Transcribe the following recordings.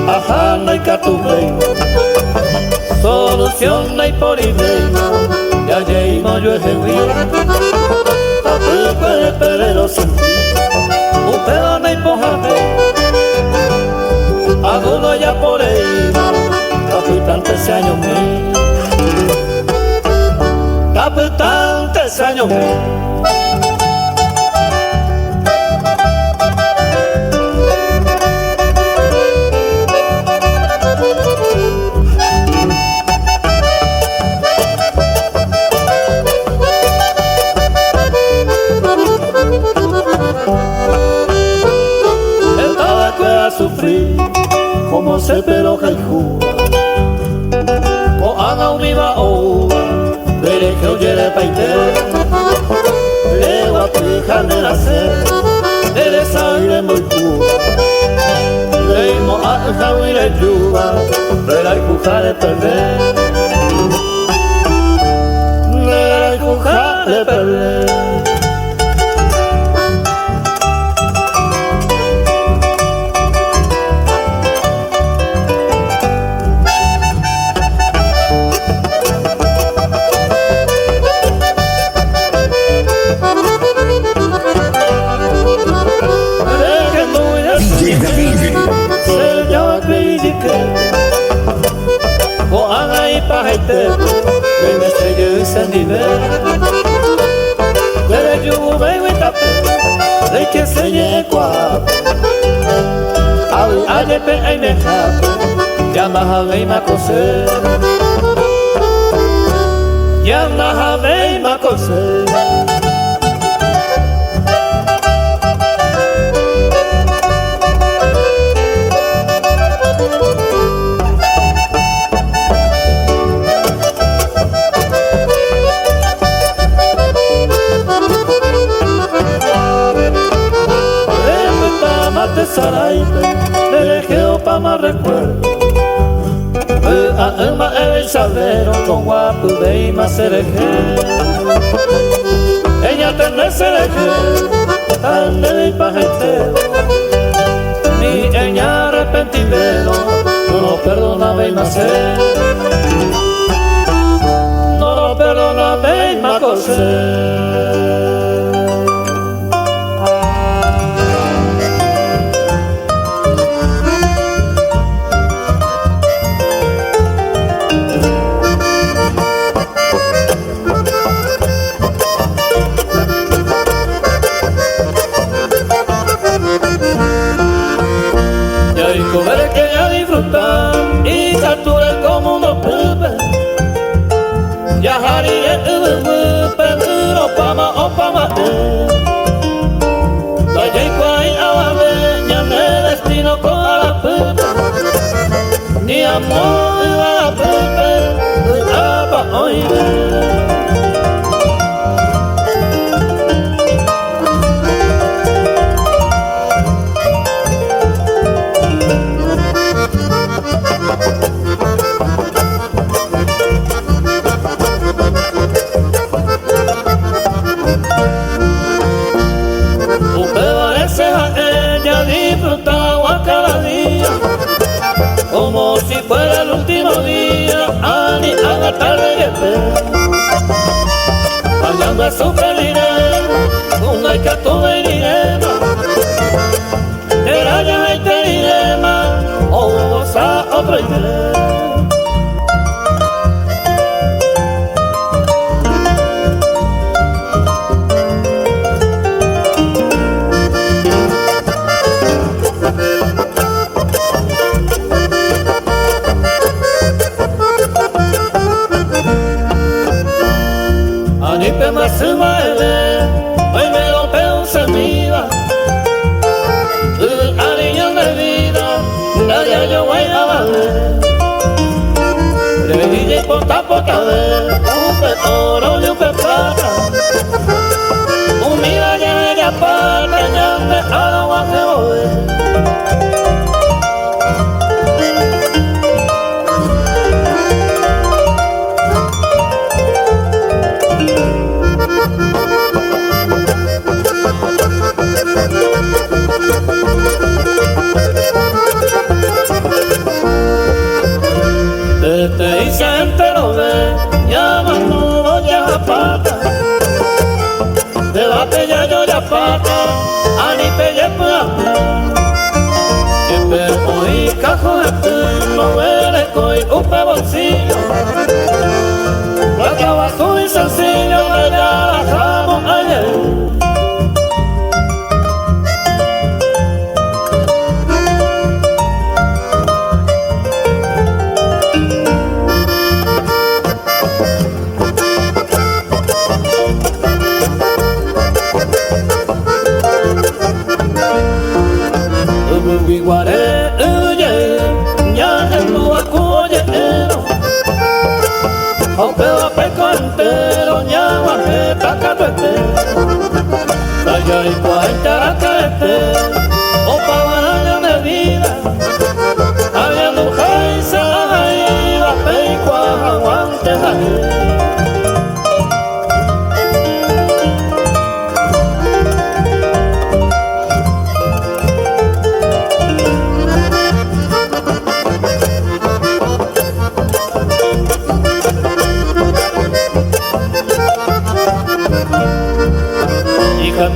Ajana y Catubey, solución y por email, ya lleimo yo ese huir, puede perder sentí, un peón y pojame, alguno ya por ahí, capitán 13 años mío, capitán 13 años mío. Sufrir como se pero jaijuba o haga un viva ova veré que oye de paite le va a fijar de nacer de aire muy pura le imo a javi de yuba verá y cuja de perder verá y cuja de perder. O haga y pajete, que me estrellé ese nivel. Pero yo vengo y tapé, de que se llegó a lepe y me jape, ya más a ver y me acosé. Ya más a ver y me acosé. Saraipe, le quedo pa' más recuerdo. A Elma el Salero, con guapo de más cereje. Ella tiene cereje, carne y pajetero. Ni ella arrepentimento, no lo perdona y más no lo perdona y más cosé. Veré que ya disfrutar y capturar como unos pepes. Ya haría el pero pama o pama la yegua y a la leña me destino con la pepe. Ni amor y la pepe, la pa' oír. Como si fuera el último día, ani a la tarde y espera. Bailando a su pelirema, una y catuve y direma. Era ya y te direma, o goza otro y más se mueve, hoy me lo peo se mira. A niño de vida, nadie yo voy a valer. Le dije pota de un pe oro y un pe plata. apella yo ya pata, ani pelle pata. Epe oi cajo de no eres coi upe bolsillo. La trabajo y sencillo, ya la dejamos ayer. Guaré, oye, ya en tu acullero, aunque va peco entero, ya guaré pa' que tu entero, vaya y cuarenta que esté, o pa' baraña de vida, había mujer y se ahí, va peco aguante ahí.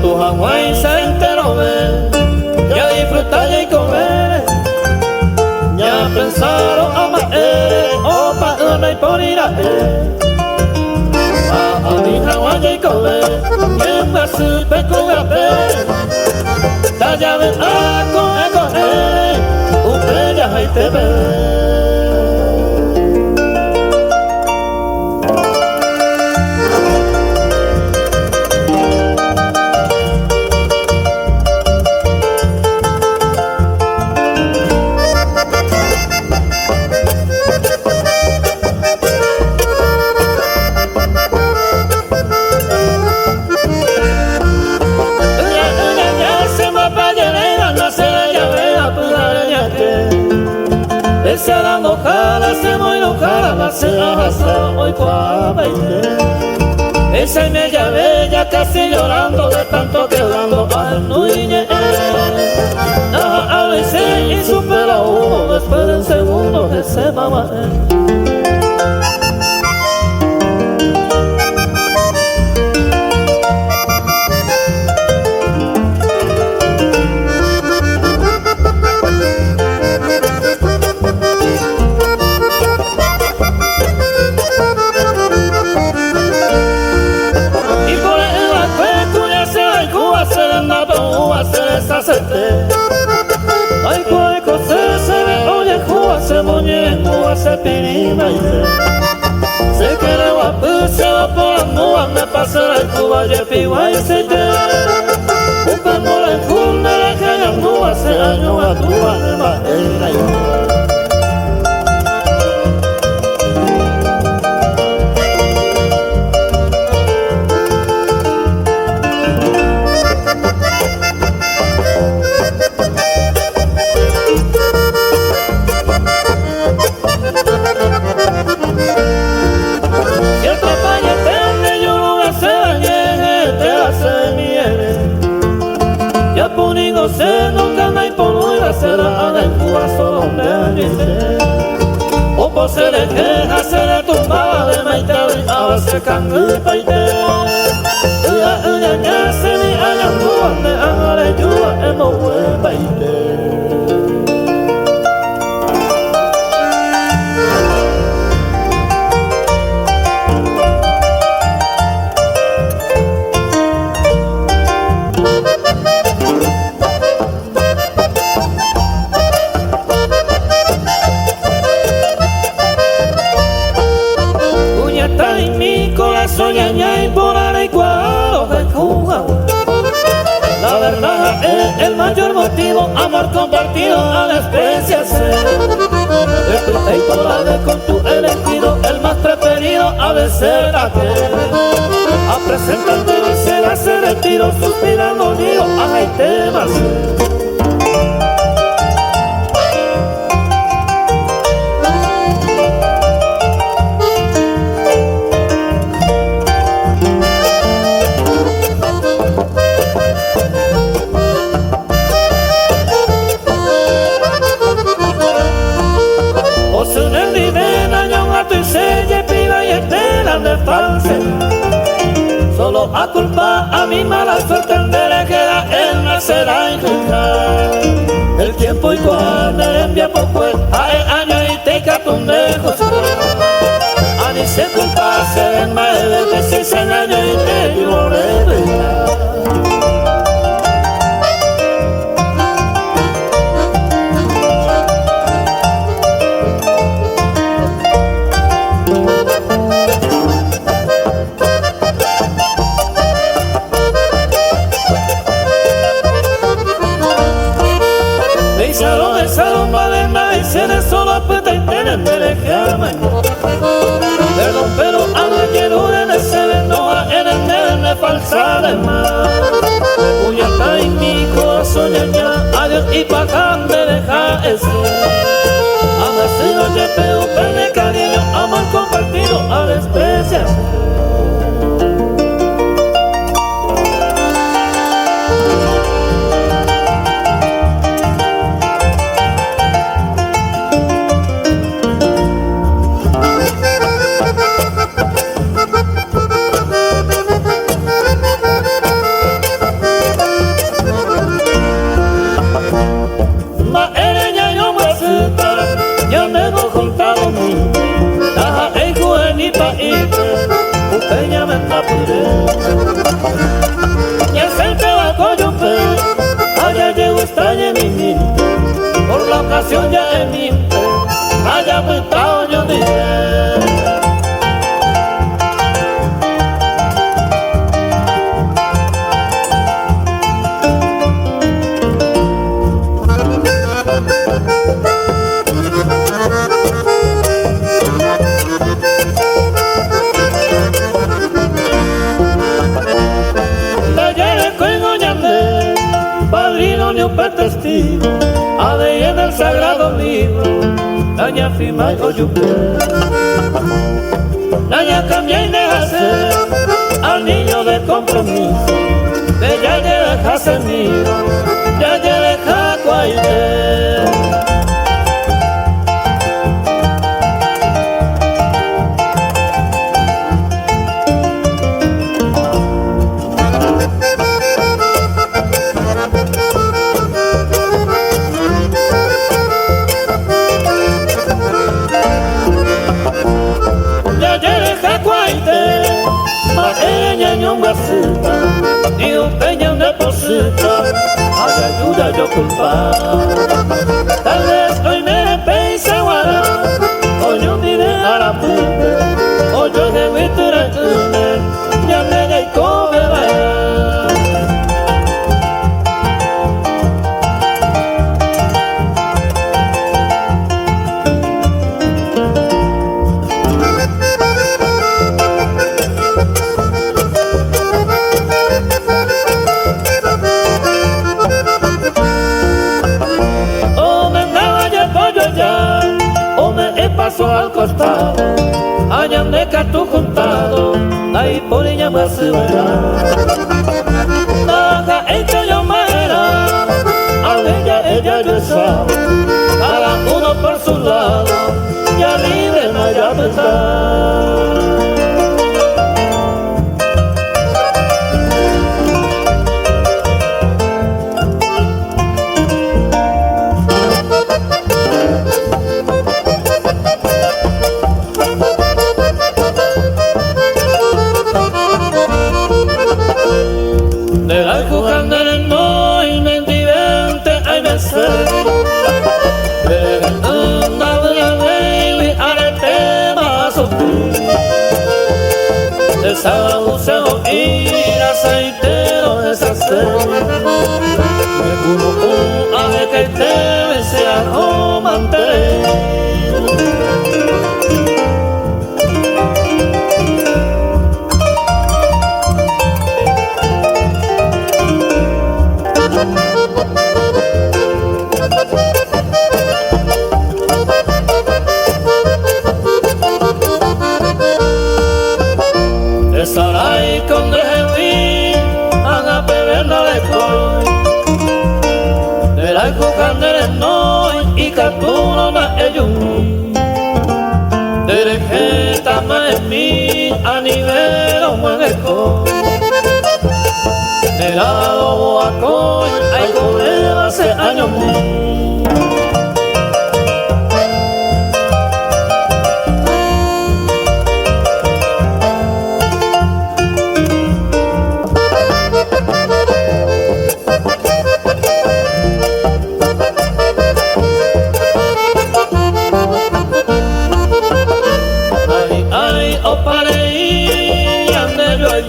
Tu Hawái se enteró ve, ya disfrutar y comer, ya pensaron a maer, o pa' una y por ir a mi Hawái y comer, quien me supe con a ver, ta llave a coger, usted ya hay te ve. Se la mojada, se muy enojada, se arrasa hoy por 20. Esa es media bella casi llorando de tanto quebrando al nuñe. A veces y supera uno después del segundo de ese mamá. Ay, cuál cosa se ve, oye, Cuba se moñe, Cuba se pirima y se quiere guapo, se va por la nubes, me pasa la Cuba, y piwa y se te un pamor en cuna, la que ya no hace años a Cuba, de madera y se no gana y por muy será en Cuba solo me dice o por ser de queja se le tumbaba de maite a veces cangue y paite ya se ni hayan Cuba de angare yuba en no fue paite. Soñaña y por arecuado de Cuba. La verdad es el mayor motivo, amor compartido a despreciarse. De tu temporada con tu elegido, el más preferido ha de ser aquel. A presentarte va a ser hacer el tiro, suspirando digo, ay temas. Solo a culpa a mi mala suerte me queda en nacer a encontrar el tiempo igual me envía por pues a el año y te catundejo a ni se culpa se ven más de 16 años y te digo revelar. Salón Valena y se le solo aprieta y tiene pelejarme. Perdón, pero a la llenura en ese venoa en el nene falsa de mar. Voy acá en mi corazón ya, adiós y pa' acá me deja ese. Ama si no lleve un pene cariño, amor compartido a despreciar. Peña me tapuré y el centro va coyompe allá llego extraña mi mente por la ocasión ya en mi allá puntado yo diré. Testigo, a de en el sagrado libro, daña firma y oyupe, daña cambia y deja ser al niño de compromiso, de ya deja ser mío, ya deja cuaite. Ni un peña me posita, hay ayuda yo culpa. Tal vez hoy me pense guara, hoy yo diré a la puta, hoy yo de mi turacuna, ya me de come vaya. Al costado, allá me tu juntado, ahí por ella me se verá. Naja hecha yo mera, a ella yo sabe, cada uno por su lado, ya libre no haya pensar. Desabuseo ir aceitero deshacer me cuno a ver que te sea romante. Sarai con Drevi, haga peberna de coy, de la cocan de no y catuno ma eyumi, de rejeta ma en mi a nivel o ma de coy. lado Boacoy, ay con él hace años mío.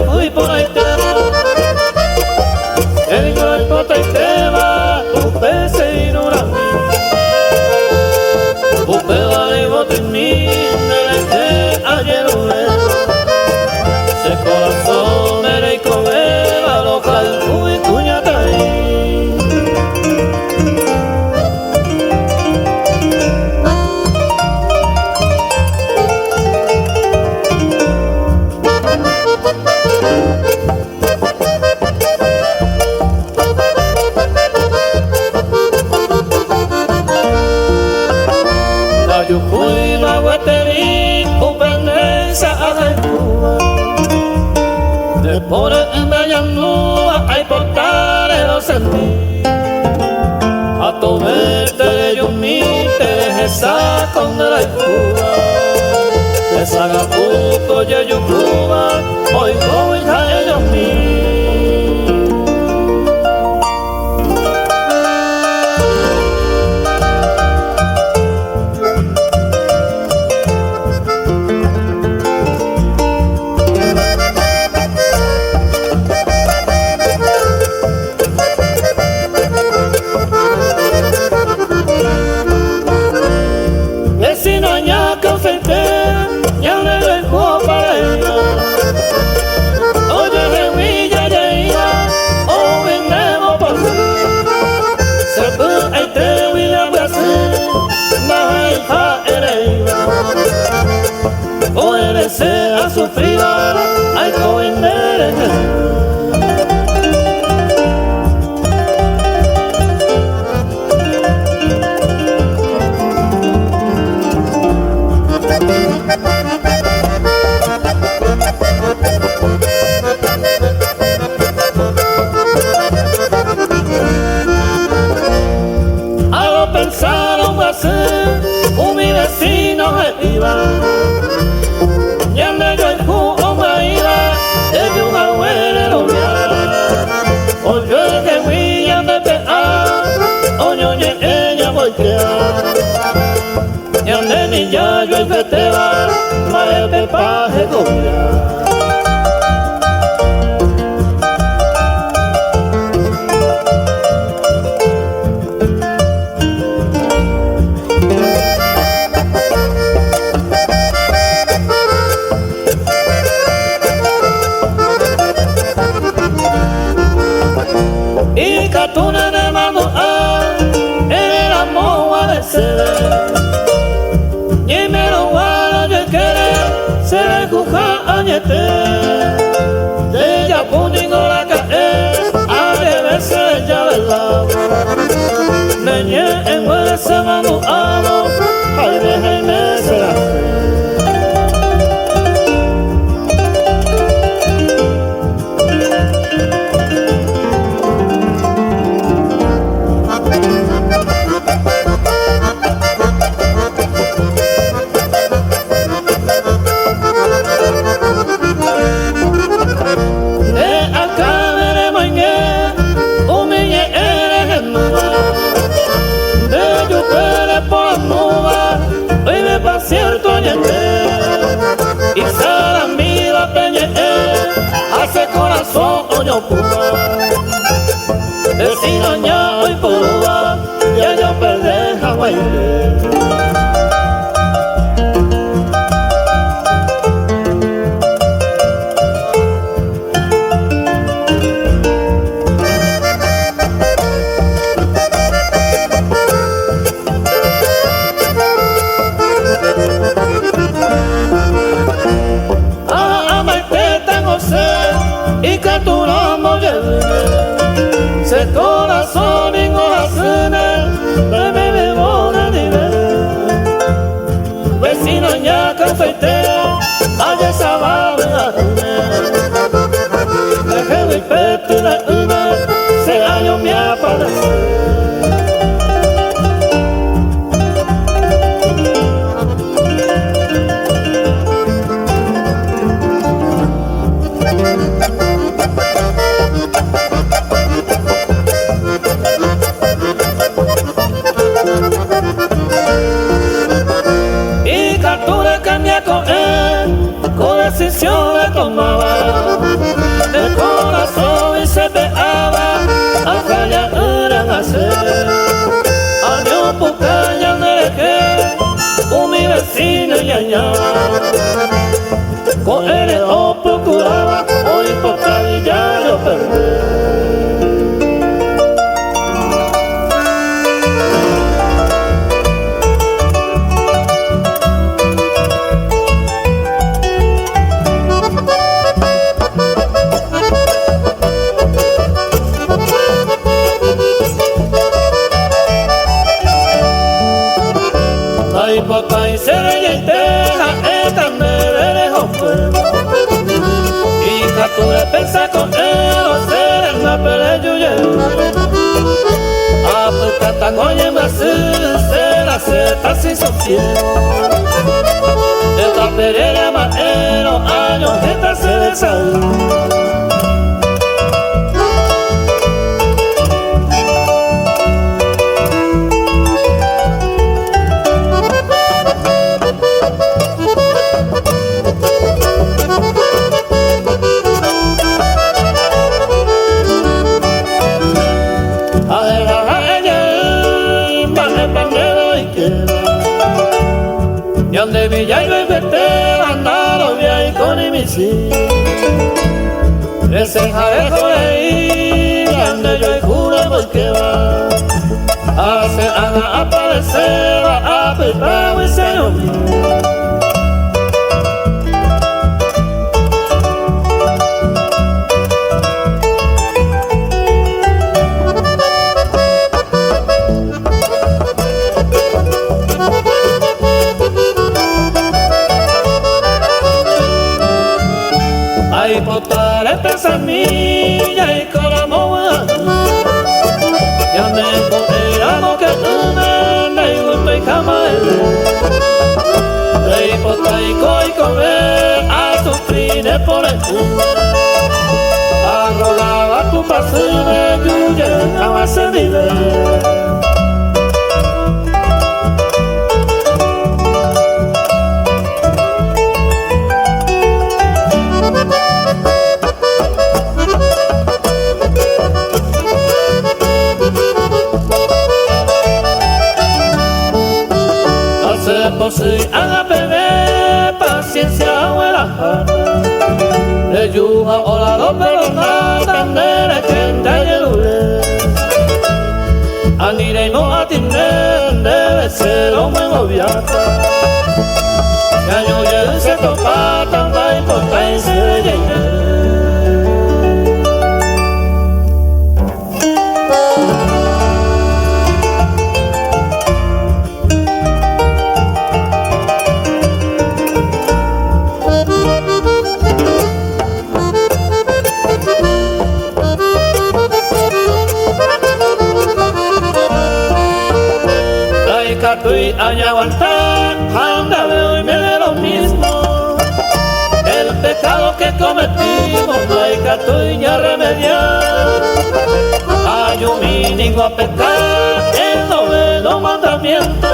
Fui por ahí te el cuerpo te va, upe se ignora upe vale bote mi de ayer se corazón me come local fui cuñata yo fui la guaterí, upendensa a la Cuba. De por en Bellanúa hay portales los sentí. A tomarte yo mi te dejé con de la Cuba. De Sagaputo y yo Cuba, hoy como hija ellos míos. Vecino ya confete, ya le dejo para ella. Oye, Revilla ya iba, o vendemos por mí. Se puede ahí te voy a hacer, la hija heredia. O eres a sufrir, hay que vender. Pensaron hacer un mi vecino me iba y en medio el jugo me iba desde un abuelo oye que huilla de pea oye ella voltea y en de niña yo el veteba ma el pepaje comía. Y catuna de mano en el amor de ser y me lo guarda de querer se le juja añete de ella pudiendo la caer a veces ya verdad leñé en ese mano ay déjeme será. Cierto y Saramira Peñe hace corazón oño puma vecino ya hoy púa ya yo perdí Hawái. Y que tu nombre se corazón y gozasene de mi memora nivel vecino ya cafetea allá esa va a ver deje mi pecho de una enseñaba, con él o procuraba, hoy por ya yo perdí. Papá y se reyentela, esta me dejó fuego. Y tú de pensar con él, o ser el más peleyuye. A puta coña en Brasil, se la seta sin sofiego. Esta perera maero, años, esta se desayó. Y donde Villa y vete andado bien con imisi. Ese jarejo de ahí, donde yo y juro voy que va. Hace a aparecer, a petar y se lo vi. Ay, potare pensamilla y colamoa. Ya me encontramos que tú me gusto y camael. Ay, potai coi comer a sufrir por el mundo. Arrogaba tu pasión de yuye, jamás se vive. Si haga beber paciencia abuela le yuja o la dos pero nada nere que te lule anire no atender debe ser un buen obviado ya yo ya se topa tamba y potencia de llegar. Estoy a aguantar, anda veo y me de lo mismo. El pecado que cometimos, no hay que estoy a remediar. Hay un mínimo a pecar, el noveno mandamiento.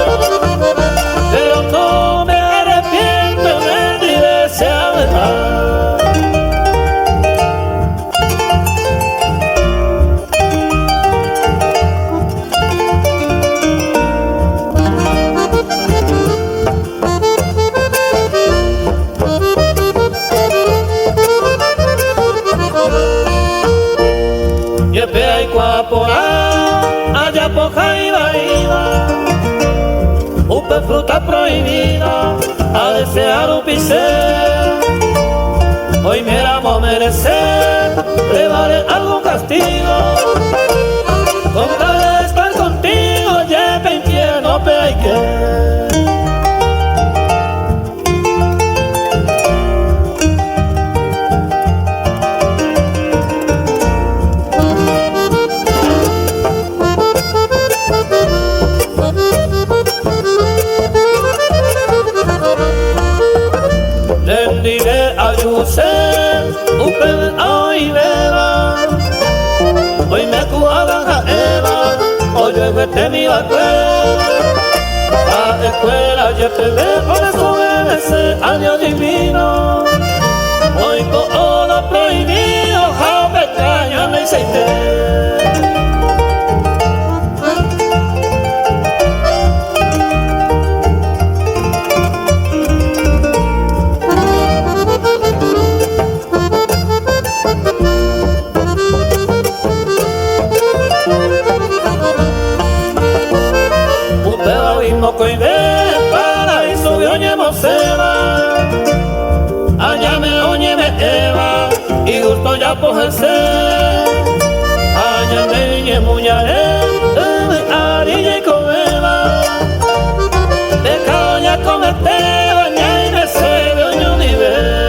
Pero no me arrepiento, me diré sea verdad. Allá poca iba, upe fruta prohibida, a desear un pisel. Hoy miramos merecer, le vale algún castigo. Con tal de estar contigo, lleve infierno, pero hay que. Hoy beba, hoy me cuadan a Eva, hoy yo vete mi escuela, la escuela ya te ve, por eso obedece al Dios divino, hoy todo lo prohibido, jame caña me aceite. pohese añaneñe muñare ariñe comeba de caña comete baña y me se doño nive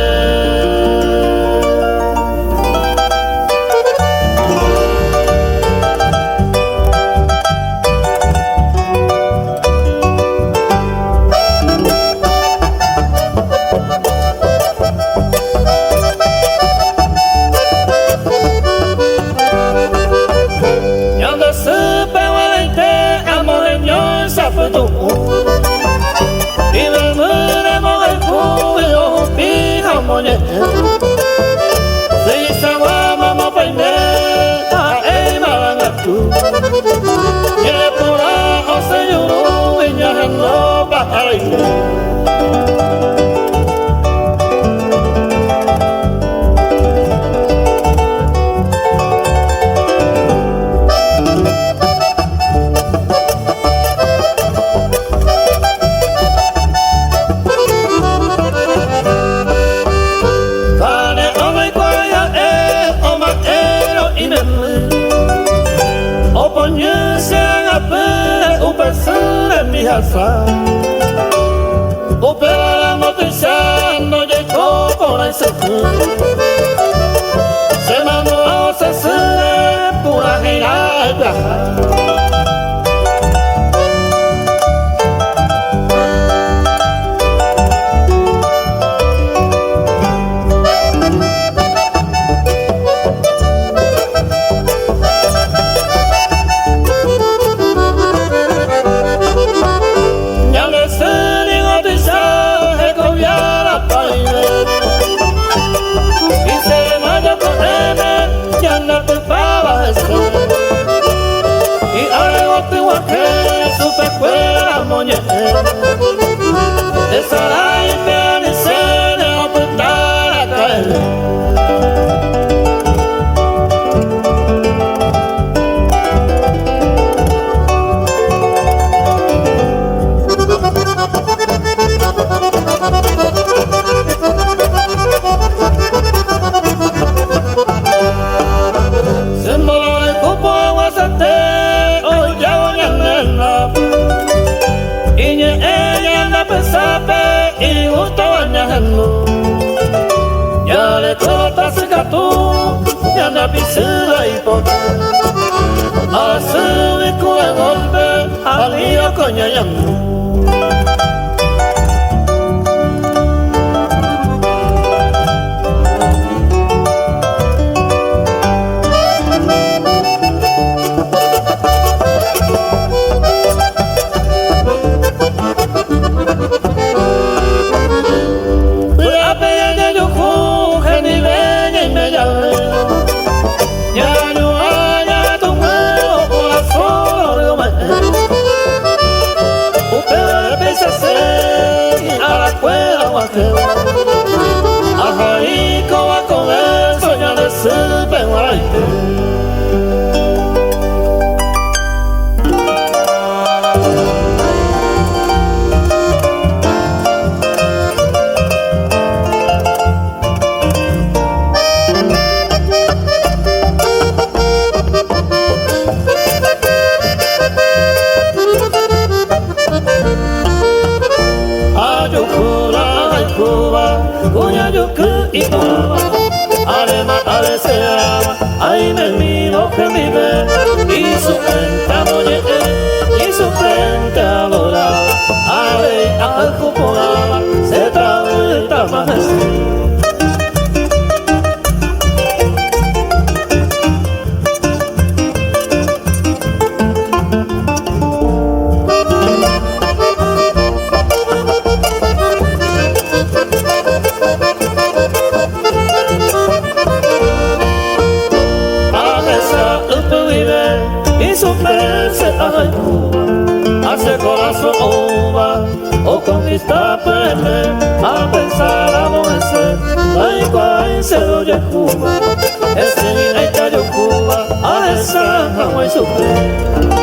Opera noticia no llegó por ese se mandó a hacer pura girada piscina y poca a subir con el golpe al lío coñayando ay me miro que vive y su frente amollete y su frente adorada ay al cupolaba se trae más hace corazón uva o conquista pele a pensar a moverse ay cual se doye Cuba ese ni hay callo Cuba a esa jamás y sufre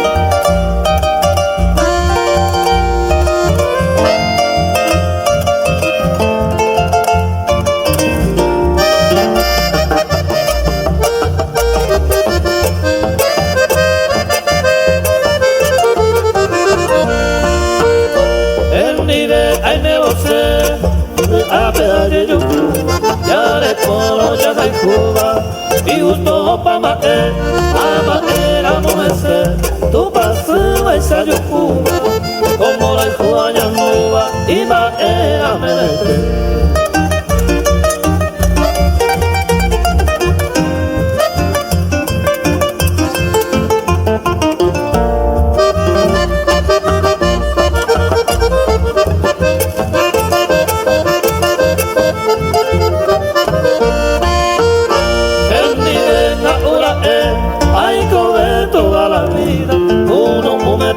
ama era mujer, tu paso esa yo como la juana nueva, iba era merete.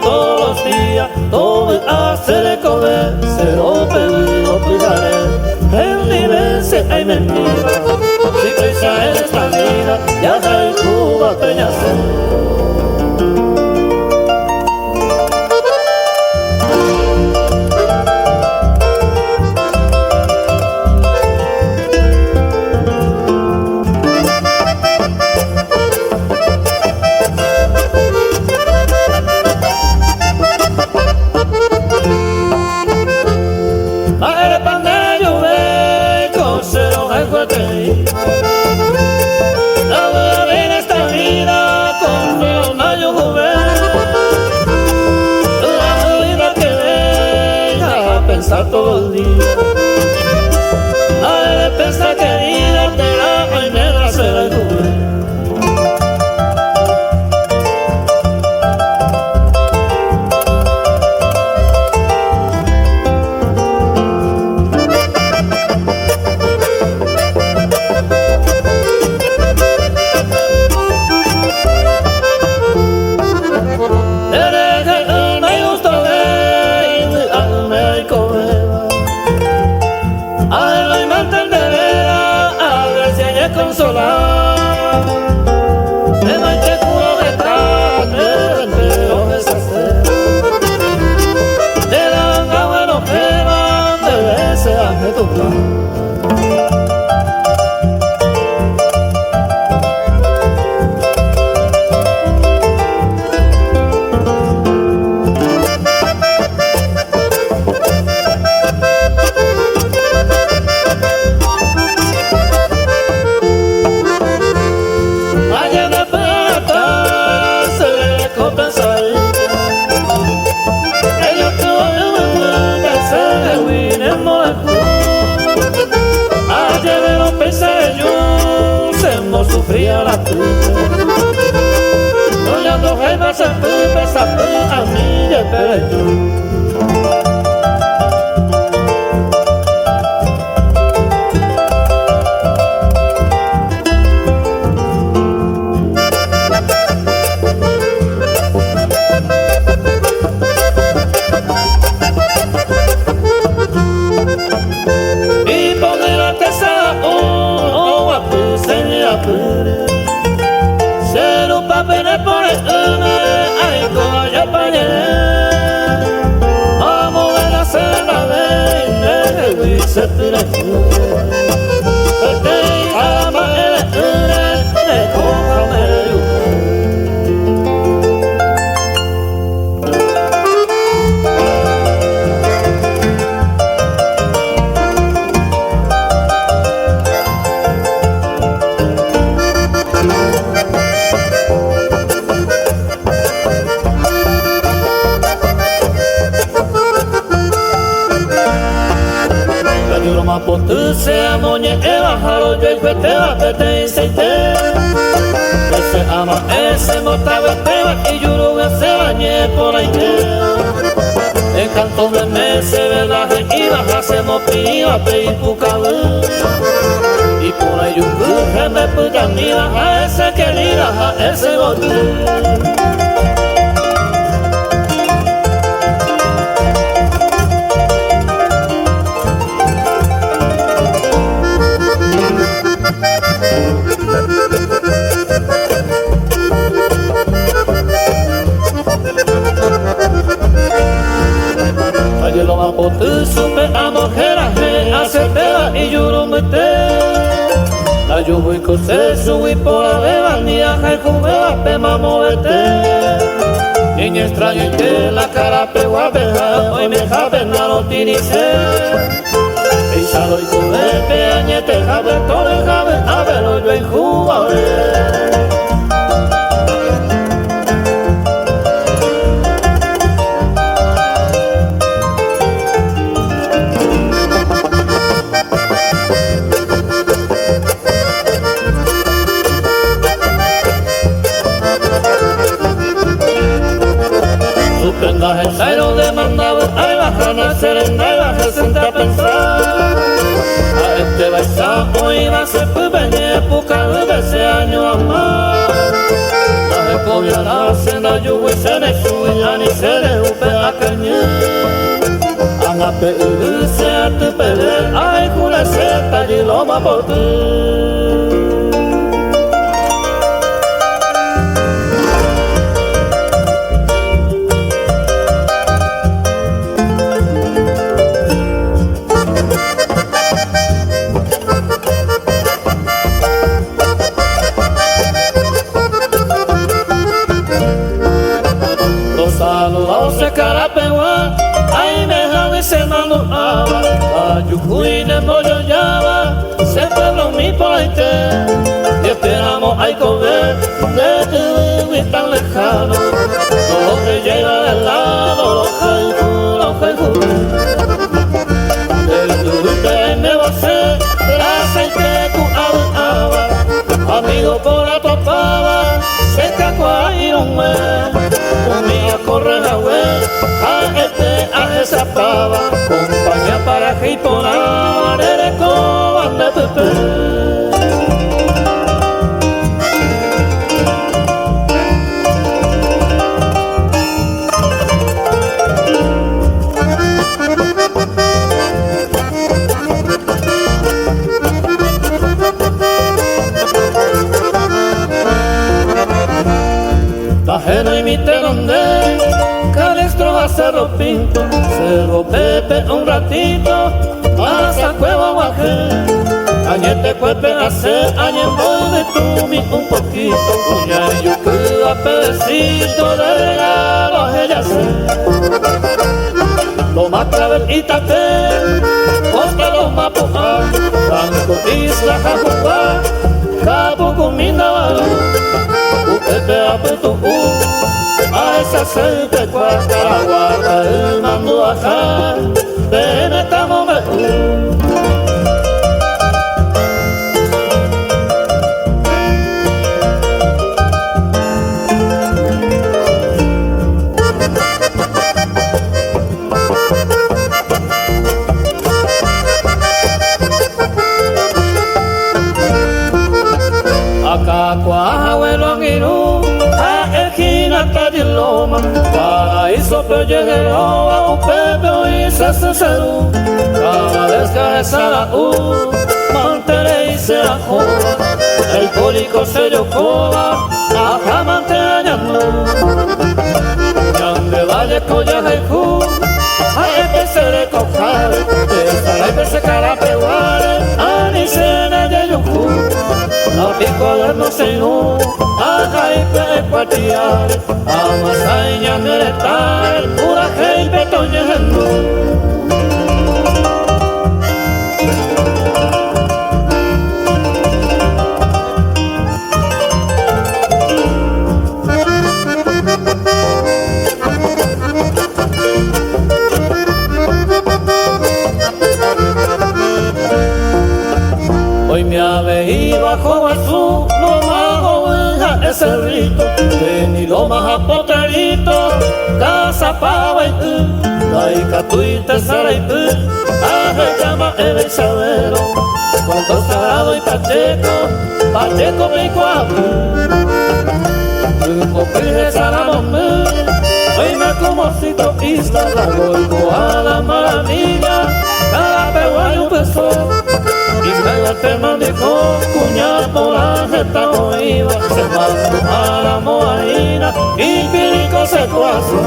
Todos los días, todo hace de comer, se lo pedí, lo cuidaré. El nivel se hay mentira, si presa en esta vida, ya hay Cuba Peñasol. Todo el día, ay, de pensar querida, te la y negra se la tuve. Consolar, de manche puro detrás, de entero deshacer, de la agua no queman, de veces a tocar. Sufría la triste, soñando gemas se fue a mí de pecho. Cero papeles por el ay, coya pañere. Vamos a la cena de Luis se tira el que ama el de coja medio. Roma pontu se amoñe bajalo yo el te va te seite. Se ama ese motaba teba y yo se bañé por ahí. En canto de meses verdad y baja se mopiva pe pucabú. Y por ahí yo me puta ni baja ese que ni baja ese bote. Yo lo va por tu supe a mujer hace pela y yo lo mete. La yo voy con su y por la beba ni a jumeba pe mamovete. Niña extraño y que la cara pegó a pegar hoy me jabe na lo tinice. Y salo y tuve pe añete jabe todo el jabe a verlo yo en Cuba. Anda el cero demandaba, ay bajana serena, y baja senta a pensar. A este baisao iba a ser pequeña época de ese año a más. La recobiana se la yugo y se le sube, ani se le upe a cañer. Ana pe se a tu pele, ay jule se talli lo ma por ti. Saludos se carapegua, ay me jade se manuaba, a Yucuy de Moyoyaba, se pueblo mi poite, y esperamos ay comer, de tu tan lejano, todo que llega del lado, los jaijú, del tuite me va a ser, la aceite tu agua, amigo por la topaba, se cacua y un mes. Un día corre la web, a este a esa pava, compañía para que y por ahora de coban de pepe. Tajeno y mi telonde, Calestro a Cerro Pinto, Cerro Pepe un ratito, hasta Cueva Guajé. Añete cuepe hace, añembo de tumi un poquito, cuña y yucu a pedacito de regalo a ella sé. Lo más clavel y tapé, costa los mapuja, Franco Isla Jajupá, Cabo Comina Pepe apetu a esa aceite cuaca guarda el mando ajá ven estamos acá cuajuelo anguirú a esquina Tadiloma paraíso pero llegué a un pepe y se cerú cada vez que esa la mantere y se ajoba el cólico se yocoba acá manteñando Ñande valle colla jejú a este se le cojare esa la empecé carapeguare a ni se de yojú a pico de no se no, a jaipe cuartiar, a masaña meretar, pura jaipe toñendo. Hoy me habéis bajo azul, lo más oveja ese rito, de ni lo más apoterito, casa pava y tú, la hija tuita sara y tú, a llama el Isabelo, con Tostado y Pacheco mi cuadro, un copije salamón, hoy me como cito isla, la golgo a la maravilla, cada peguayo un peso. Y luego te mandicó, cuñado por la jeta oíba, se mandó a la moarina y pirico se cuazó.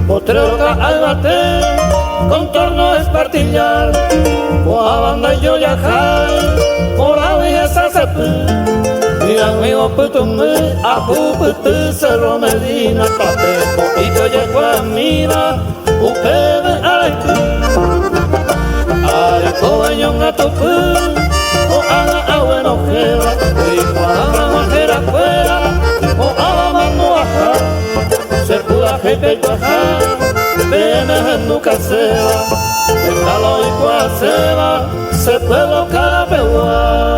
Potrero al bate, contorno espartillar, Boa banda y yo yajar, por la belleza se pe. Y amigo putumé, a puputu Cerro Medina, Papeco y yo llego a mira, upebe areku. Areco bañón a topu, o ana a bueno jeva, y para la majera fuera, se pula gente y cuajá, pena nunca se va, déjalo y cuá se va, se puede carapeguar.